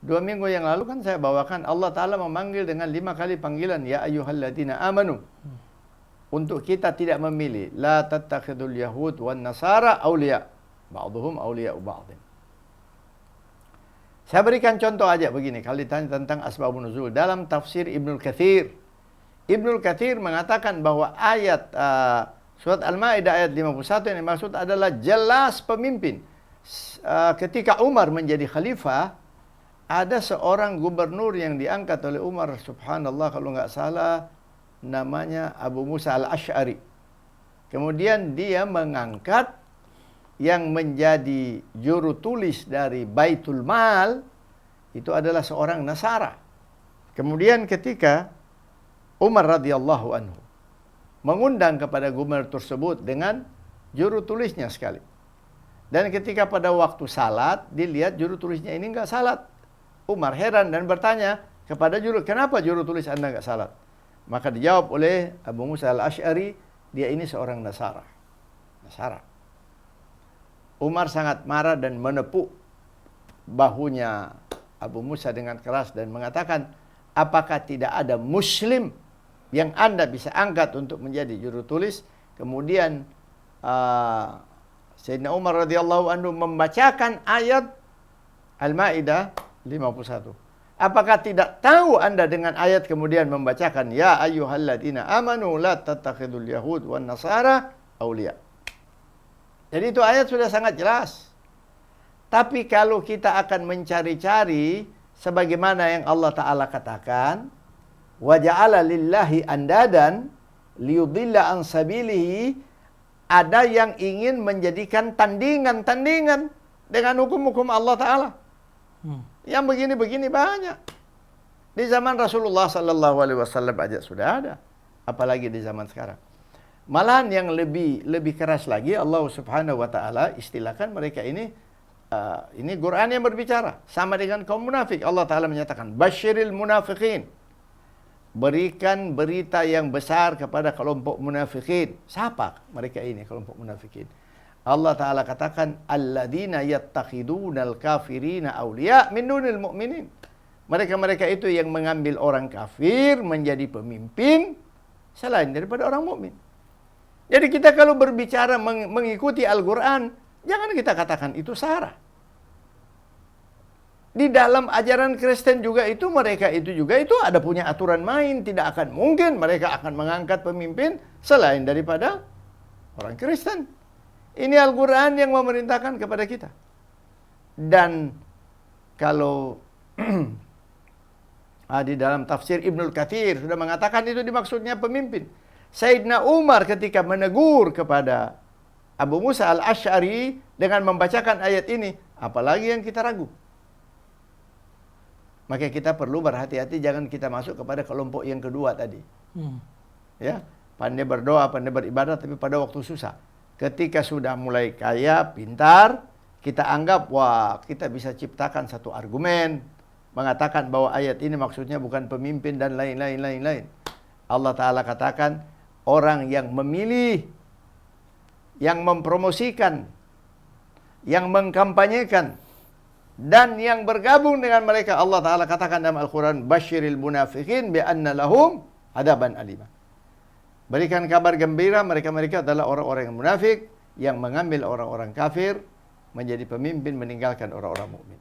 2 minggu yang lalu kan saya bawakan Allah Ta'ala memanggil dengan 5 kali panggilan. Ya ayyuhalladzina amanu. Untuk kita tidak memilih. La tattakhidul yahud wan nasara awliya. Ba'duhum awliya'u ba'din. Saya berikan contoh aja begini. Kalau ditanya tentang asbabun nuzul. Dalam tafsir Ibnul Katsir. Ibnul Katsir mengatakan bahwa ayat surat Al-Ma'idah ayat 51 yang dimaksud adalah jelas pemimpin. Ketika Umar menjadi khalifah, ada seorang gubernur yang diangkat oleh Umar, subhanallah kalau nggak salah, namanya Abu Musa al-Ash'ari. Kemudian dia mengangkat yang menjadi juru tulis dari Baitul Mal, itu adalah seorang Nasara. Kemudian ketika Umar radhiyallahu anhu mengundang kepada gubernur tersebut dengan juru tulisnya sekali. Dan ketika pada waktu salat, dilihat juru tulisnya ini nggak salat. Umar heran dan bertanya kepada kenapa juru tulis Anda nggak salat? Maka dijawab oleh Abu Musa al-Ash'ari, dia ini seorang Nasara. Umar sangat marah dan menepuk bahunya Abu Musa dengan keras dan mengatakan, apakah tidak ada Muslim yang Anda bisa angkat untuk menjadi juru tulis? Kemudian Sayyidina Umar radhiyallahu anhu membacakan ayat Al-Ma'idah 51. Apakah tidak tahu Anda dengan ayat kemudian membacakan ya ayyuhalladzina amanu la tattakhidul yahud wan nasara awliya. Jadi itu ayat sudah sangat jelas. Tapi kalau kita akan mencari-cari sebagaimana yang Allah Ta'ala katakan, wa ja'ala lillahi andadan liyudilla an sabilihi, ada yang ingin menjadikan tandingan-tandingan dengan hukum-hukum Allah Ta'ala. Yang begini-begini banyak. Di zaman Rasulullah sallallahu alaihi wasallam aja sudah ada, apalagi di zaman sekarang. Malahan yang lebih keras lagi, Allah Subhanahu wa taala istilahkan mereka ini Quran yang berbicara sama dengan kaum munafik. Allah Taala menyatakan basyiril munafiqin. Berikan berita yang besar kepada kelompok munafikin. Siapa mereka ini kelompok munafikin? Allah Ta'ala katakan alladzina yattakhidunal kafirina awliya min dunil mu'minin. Mereka-mereka itu yang mengambil orang kafir menjadi pemimpin selain daripada orang mukmin. Jadi kita kalau berbicara mengikuti Al-Quran, jangan kita katakan itu salah. Di dalam ajaran Kristen juga itu, mereka itu juga itu ada punya aturan main. Tidak akan mungkin mereka akan mengangkat pemimpin selain daripada orang Kristen. Ini Al-Quran yang memerintahkan kepada kita. Dan kalau di dalam tafsir Ibnul Katsir sudah mengatakan itu dimaksudnya pemimpin. Sayyidina Umar ketika menegur kepada Abu Musa al-Ash'ari dengan membacakan ayat ini, apalagi yang kita ragu. Maka kita perlu berhati-hati, jangan kita masuk kepada kelompok yang kedua tadi. Ya, pandai berdoa, pandai beribadah, tapi pada waktu susah. Ketika sudah mulai kaya, pintar, kita anggap, wah, kita bisa ciptakan satu argumen, mengatakan bahwa ayat ini maksudnya bukan pemimpin dan lain-lain. Allah Ta'ala katakan, orang yang memilih, yang mempromosikan, yang mengkampanyekan, dan yang bergabung dengan mereka, Allah Ta'ala katakan dalam Al-Quran, basyiril munafiqin bi'anna lahum adaban alimah. Berikan kabar gembira, mereka-mereka adalah orang-orang yang munafik yang mengambil orang-orang kafir menjadi pemimpin meninggalkan orang-orang mukmin.